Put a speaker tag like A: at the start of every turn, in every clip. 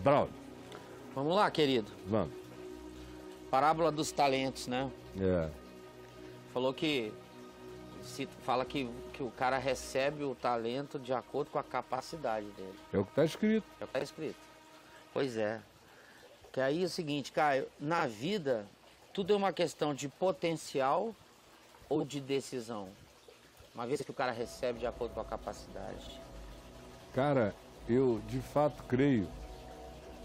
A: Braulio.
B: Vamos lá, querido.
A: Vamos.
B: Parábola dos talentos, né?
A: É.
B: Falou que... Fala que o cara recebe o talento de acordo com a capacidade dele.
A: É o que está escrito.
B: É o que está escrito. Pois é. Que aí é o seguinte, Caio, na vida, tudo é uma questão de potencial ou de decisão. Uma vez que o cara recebe de acordo com a capacidade.
A: Cara, eu de fato creio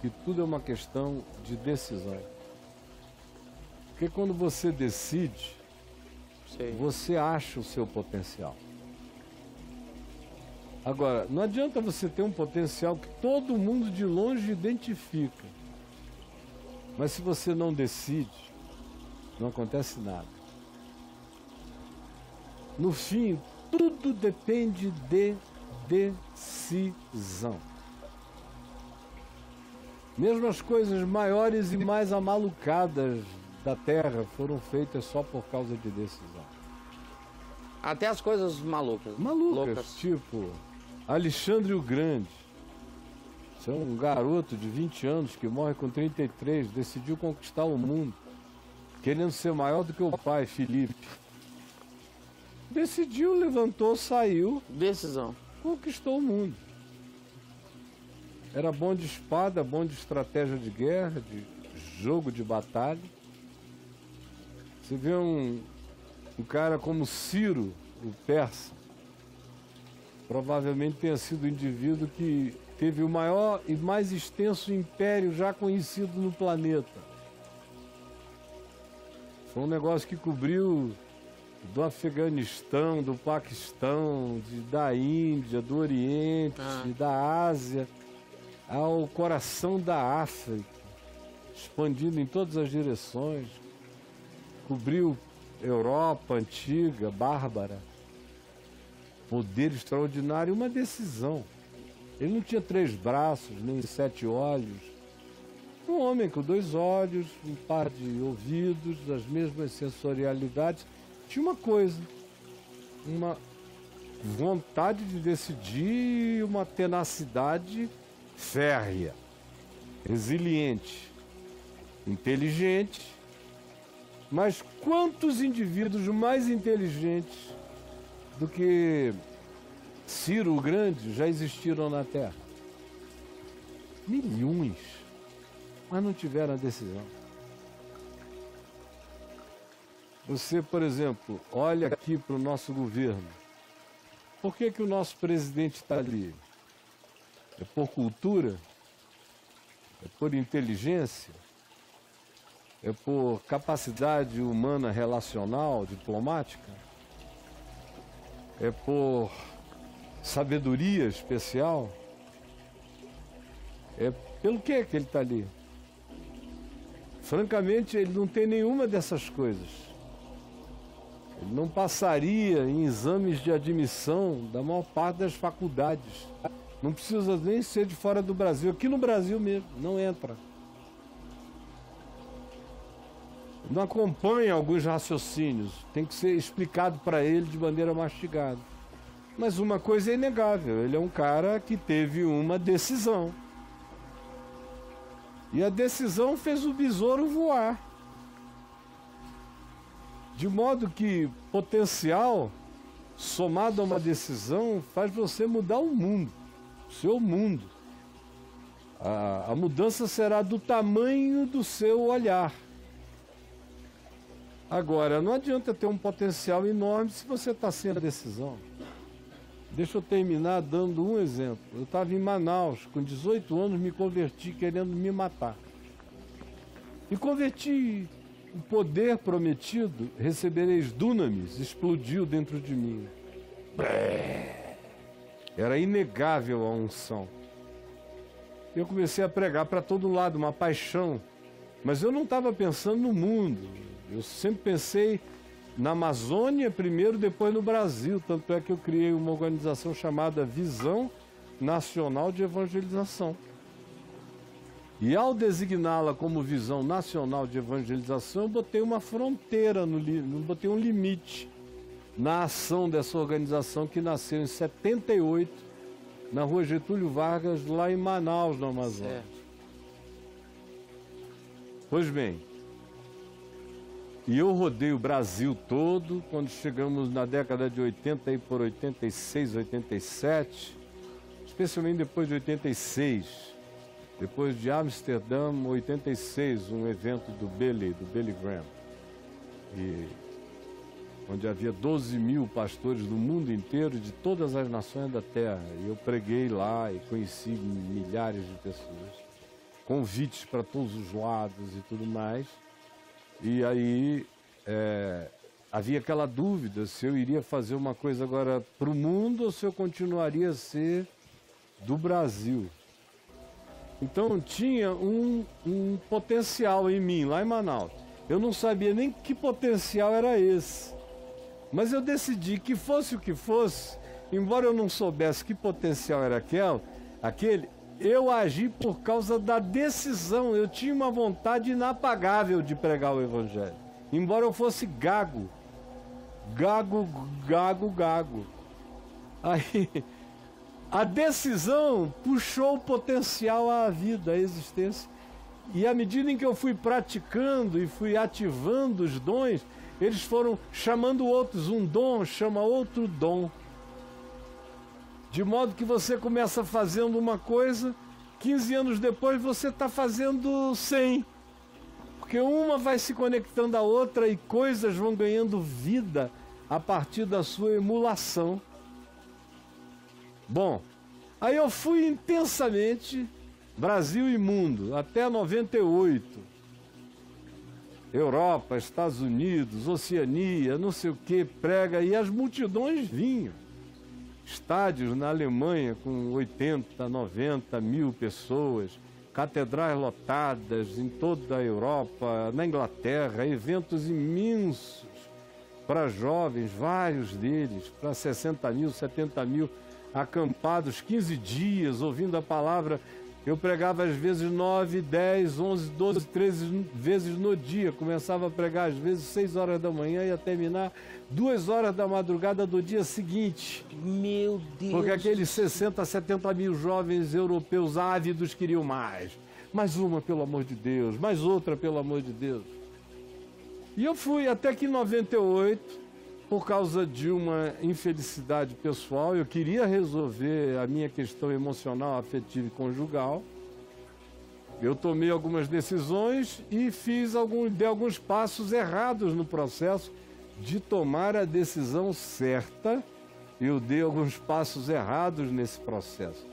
A: que tudo é uma questão de decisão. Porque quando você decide, você acha o seu potencial. Agora, não adianta você ter um potencial que todo mundo de longe identifica. Mas se você não decide, não acontece nada. No fim, tudo depende de decisão. Mesmo as coisas maiores e mais amalucadas da Terra foram feitas só por causa de decisão.
B: Até as coisas malucas.
A: Malucas, tipo Alexandre o Grande. Isso é um garoto de 20 anos que morre com 33, decidiu conquistar o mundo, querendo ser maior do que o pai, Felipe. Decidiu, levantou, saiu.
B: Decisão.
A: Conquistou o mundo. Era bom de espada, bom de estratégia de guerra, de jogo de batalha. Você vê um cara como Ciro, o persa, provavelmente tenha sido o indivíduo que teve o maior e mais extenso império já conhecido no planeta. Foi um negócio que cobriu do Afeganistão, do Paquistão, da Índia, do Oriente, da Ásia, ao coração da África, expandindo em todas as direções. Cobriu Europa antiga, bárbara. Poder extraordinário e uma decisão. Ele não tinha 3 braços, nem 7 olhos. Um homem com 2 olhos, um par de ouvidos, as mesmas sensorialidades. Tinha uma coisa, uma vontade de decidir e uma tenacidade férrea, resiliente, inteligente. Mas quantos indivíduos mais inteligentes do que Ciro o Grande já existiram na Terra? Milhões, mas não tiveram a decisão. Você, por exemplo, olha aqui para o nosso governo. Por que o nosso presidente está ali? É por cultura? É por inteligência? É por capacidade humana relacional, diplomática? É por sabedoria especial? É pelo que ele está ali? Francamente, ele não tem nenhuma dessas coisas. Ele não passaria em exames de admissão da maior parte das faculdades. Não precisa nem ser de fora do Brasil. Aqui no Brasil mesmo, não entra. Não acompanha alguns raciocínios. Tem que ser explicado para ele de maneira mastigada. Mas uma coisa é inegável. Ele é um cara que teve uma decisão. E a decisão fez o besouro voar. De modo que potencial, somado a uma decisão, faz você mudar o mundo, o seu mundo. A mudança será do tamanho do seu olhar. Agora, não adianta ter um potencial enorme se você está sem a decisão. Deixa eu terminar dando um exemplo. Eu estava em Manaus, com 18 anos, me converti querendo me matar. Me converti... O poder prometido, recebereis dunamis, explodiu dentro de mim. Era inegável a unção. Eu comecei a pregar para todo lado, uma paixão. Mas eu não estava pensando no mundo. Eu sempre pensei na Amazônia primeiro, depois no Brasil. Tanto é que eu criei uma organização chamada Visão Nacional de Evangelização. E ao designá-la como Visão Nacional de Evangelização, eu botei uma fronteira, botei um limite na ação dessa organização que nasceu em 78, na Rua Getúlio Vargas, lá em Manaus, no Amazonas. Pois bem, e eu rodei o Brasil todo, quando chegamos na década de 80 e por 86, 87, especialmente depois de 86, depois de Amsterdã, 86, um evento do Billy Graham, onde havia 12 mil pastores do mundo inteiro, de todas as nações da terra. E eu preguei lá e conheci milhares de pessoas, convites para todos os lados e tudo mais. E aí havia aquela dúvida se eu iria fazer uma coisa agora para o mundo ou se eu continuaria a ser do Brasil. Então tinha um potencial em mim, lá em Manaus. Eu não sabia nem que potencial era esse. Mas eu decidi que fosse o que fosse, embora eu não soubesse que potencial era aquele, eu agi por causa da decisão. Eu tinha uma vontade inapagável de pregar o Evangelho. Embora eu fosse gago. Aí, a decisão puxou o potencial à vida, à existência. E à medida em que eu fui praticando e fui ativando os dons, eles foram chamando outros. Um dom chama outro dom. De modo que você começa fazendo uma coisa, 15 anos depois você está fazendo 100. Porque uma vai se conectando à outra e coisas vão ganhando vida a partir da sua emulação. Bom, aí eu fui intensamente Brasil e mundo, até 98. Europa, Estados Unidos, Oceania, não sei o que, prega, e as multidões vinham. Estádios na Alemanha com 80, 90 mil pessoas, catedrais lotadas em toda a Europa, na Inglaterra, eventos imensos para jovens, vários deles, para 60 mil, 70 mil, acampados 15 dias, ouvindo a palavra. Eu pregava às vezes 9, 10, 11, 12, 13 vezes no dia. Começava a pregar às vezes 6 horas da manhã e ia terminar 2 horas da madrugada do dia seguinte.
B: Meu Deus!
A: Porque aqueles 60, 70 mil jovens europeus ávidos queriam mais. Mais uma, pelo amor de Deus. Mais outra, pelo amor de Deus. E eu fui até que em 98, por causa de uma infelicidade pessoal, eu queria resolver a minha questão emocional, afetiva e conjugal. Eu tomei algumas decisões e dei alguns passos errados no processo de tomar a decisão certa. Eu dei alguns passos errados nesse processo.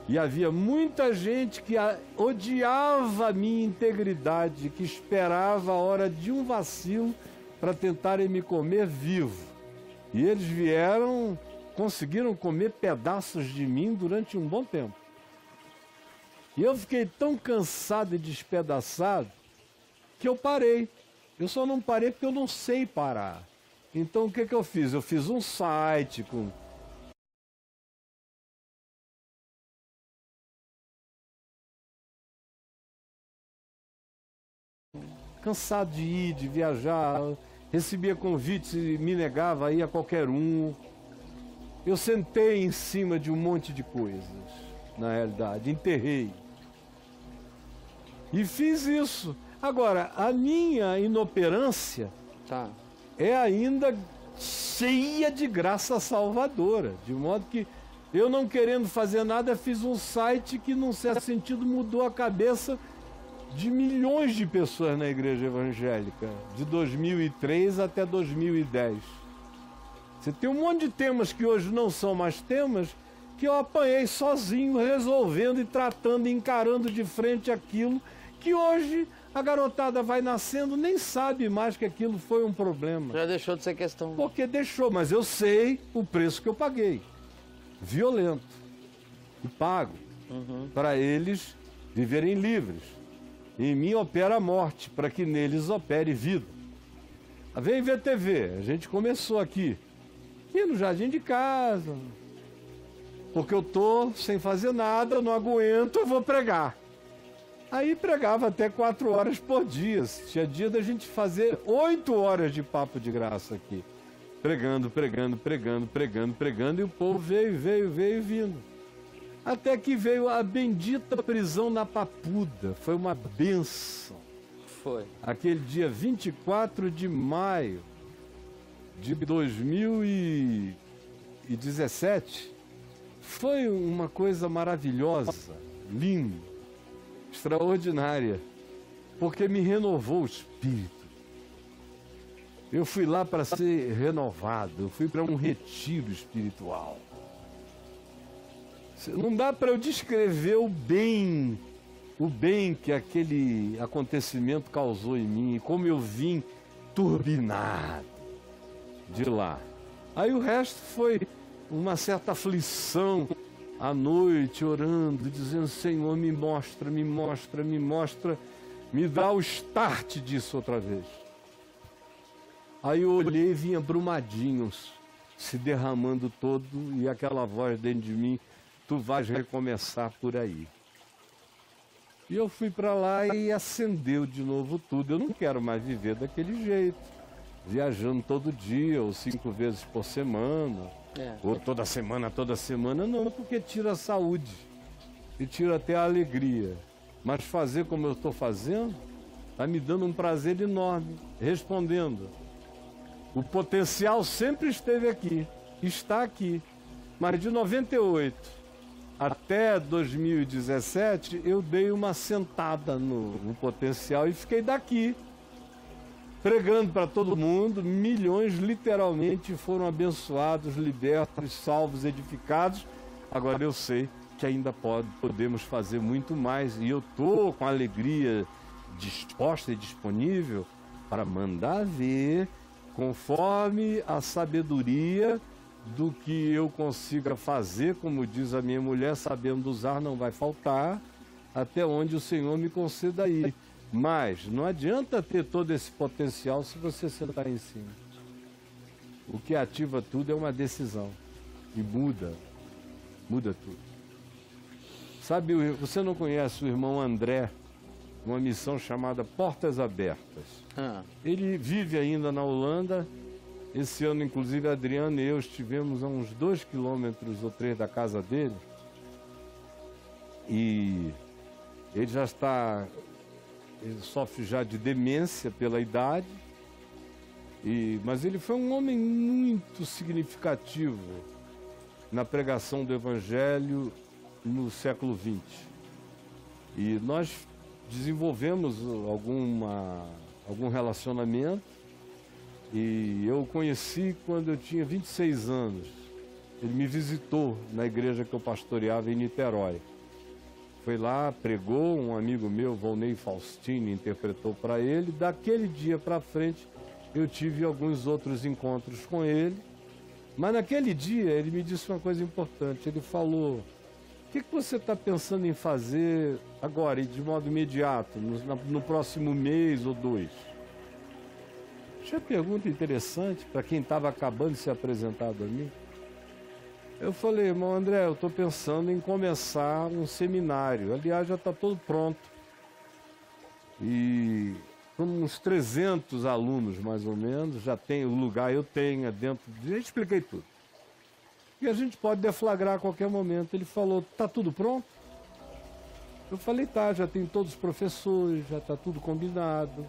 A: E havia muita gente que odiava a minha integridade, que esperava a hora de um vacilo para tentarem me comer vivo. E eles conseguiram comer pedaços de mim durante um bom tempo. E eu fiquei tão cansado e despedaçado que eu parei. Eu só não parei porque eu não sei parar. Então o que eu fiz? Eu fiz um site com... Cansado de ir, de viajar, recebia convites e me negava a ir a qualquer um. Eu sentei em cima de um monte de coisas, na realidade, enterrei. E fiz isso. Agora, a minha inoperância é ainda cheia de graça salvadora, de modo que eu, não querendo fazer nada, fiz um site que, num certo sentido, mudou a cabeça de milhões de pessoas na igreja evangélica, de 2003 até 2010. Você tem um monte de temas que hoje não são mais temas, que eu apanhei sozinho, resolvendo e tratando, encarando de frente aquilo que hoje a garotada vai nascendo, nem sabe mais que aquilo foi um problema.
B: Já deixou de ser questão.
A: Porque deixou, mas eu sei o preço que eu paguei. Violento. E pago. Para eles viverem livres. Em mim opera a morte, para que neles opere vida. Vem ver TV, a gente começou aqui, e no jardim de casa, porque eu estou sem fazer nada, não aguento, eu vou pregar. Aí pregava até 4 horas por dia, tinha dia da gente fazer 8 horas de papo de graça aqui, pregando, e o povo veio vindo. Até que veio a bendita prisão na Papuda. Foi uma bênção.
B: Foi.
A: Aquele dia 24 de maio de 2017 foi uma coisa maravilhosa, linda, extraordinária, porque me renovou o espírito. Eu fui lá para ser renovado, eu fui para um retiro espiritual. Não dá para eu descrever o bem que aquele acontecimento causou em mim e como eu vim turbinado de lá. Aí o resto foi uma certa aflição à noite, orando, dizendo: Senhor, me mostra, me mostra, me mostra, me dá o start disso outra vez. Aí eu olhei e vinha Brumadinhos se derramando todo e aquela voz dentro de mim: tu vais recomeçar por aí. E eu fui para lá e acendeu de novo tudo. Eu não quero mais viver daquele jeito, viajando todo dia, ou 5 vezes por semana, ou toda semana, não, porque tira a saúde e tira até a alegria. Mas fazer como eu estou fazendo, está me dando um prazer enorme, respondendo. O potencial sempre esteve aqui, está aqui, mas de 98 até 2017, eu dei uma sentada no potencial e fiquei daqui, pregando para todo mundo. Milhões literalmente foram abençoados, libertos, salvos, edificados. Agora eu sei que ainda podemos fazer muito mais e eu estou com alegria disposta e disponível para mandar ver, conforme a sabedoria do que eu consiga fazer, como diz a minha mulher, sabendo usar não vai faltar, até onde o Senhor me conceda ir. Mas não adianta ter todo esse potencial se você sentar em cima. O que ativa tudo é uma decisão e muda tudo. Sabe, você não conhece o irmão André, uma missão chamada Portas Abertas. Ele vive ainda na Holanda. Esse ano, inclusive, a Adriana e eu estivemos a uns 2 quilômetros ou 3 da casa dele. E ele ele sofre já de demência pela idade. Mas ele foi um homem muito significativo na pregação do Evangelho no século XX. E nós desenvolvemos algum relacionamento. E eu o conheci quando eu tinha 26 anos. Ele me visitou na igreja que eu pastoreava em Niterói. Foi lá, pregou, um amigo meu, Volney Faustini, interpretou para ele. Daquele dia para frente, eu tive alguns outros encontros com ele. Mas naquele dia, ele me disse uma coisa importante. Ele falou: o que você está pensando em fazer agora, de modo imediato, no próximo mês ou 2? Tinha pergunta interessante para quem estava acabando de ser apresentado a mim. Eu falei: irmão André, eu estou pensando em começar um seminário. Aliás, já está todo pronto. E com uns 300 alunos, mais ou menos, já tem o lugar, eu tenho dentro. Eu expliquei tudo. E a gente pode deflagrar a qualquer momento. Ele falou: está tudo pronto? Eu falei: tá, já tem todos os professores, já está tudo combinado.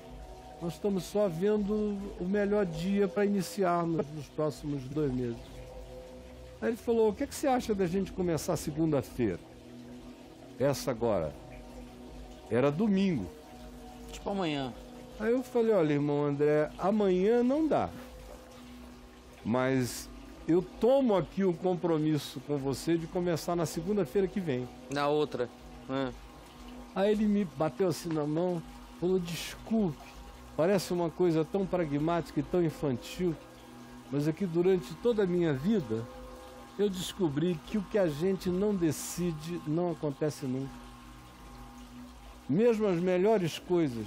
A: Nós estamos só vendo o melhor dia para iniciarmos nos próximos 2 meses. Aí ele falou: o que você acha da gente começar segunda-feira? Essa agora. Era domingo.
B: Tipo amanhã.
A: Aí eu falei: olha, irmão André, amanhã não dá. Mas eu tomo aqui o compromisso com você de começar na segunda-feira que vem.
B: Na outra.
A: Aí ele me bateu assim na mão, falou: desculpe. Parece uma coisa tão pragmática e tão infantil, mas é que durante toda a minha vida eu descobri que o que a gente não decide não acontece nunca. Mesmo as melhores coisas.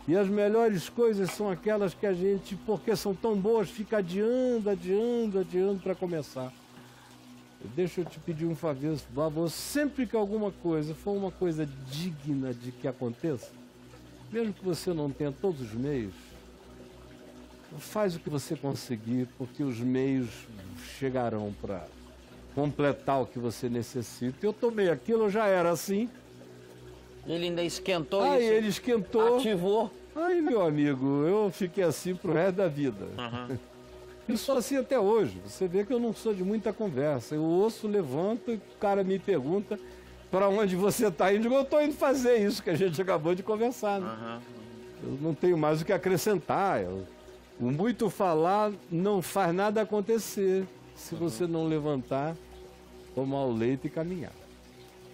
A: E as melhores coisas são aquelas que a gente, porque são tão boas, fica adiando para começar. Deixa eu te pedir um favor, sempre que alguma coisa for uma coisa digna de que aconteça, mesmo que você não tenha todos os meios, faz o que você conseguir, porque os meios chegarão para completar o que você necessita. Eu tomei aquilo, eu já era assim,
B: Ele ainda esquentou
A: Aí
B: isso.
A: ele esquentou.
B: Ativou.
A: Aí, meu amigo, eu fiquei assim pro resto da vida.
B: Uhum.
A: E sou assim até hoje. Você vê que eu não sou de muita conversa. Eu ouço, levanto e o cara me pergunta para onde você está indo. Eu estou indo fazer isso que a gente acabou de conversar. Né?
B: Uhum.
A: Eu não tenho mais o que acrescentar. O muito falar não faz nada acontecer se você não levantar, tomar o leite e caminhar.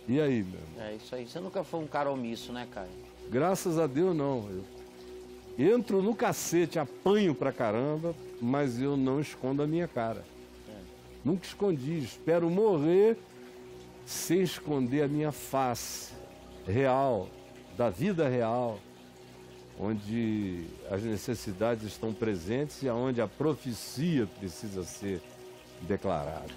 A: E aí, meu irmão?
B: É isso aí. Você nunca foi um cara omisso, né, Caio?
A: Graças a Deus, não. Eu entro no cacete, apanho pra caramba, mas eu não escondo a minha cara. Nunca escondi. Espero morrer sem esconder a minha face real, da vida real, onde as necessidades estão presentes e onde a profecia precisa ser declarada.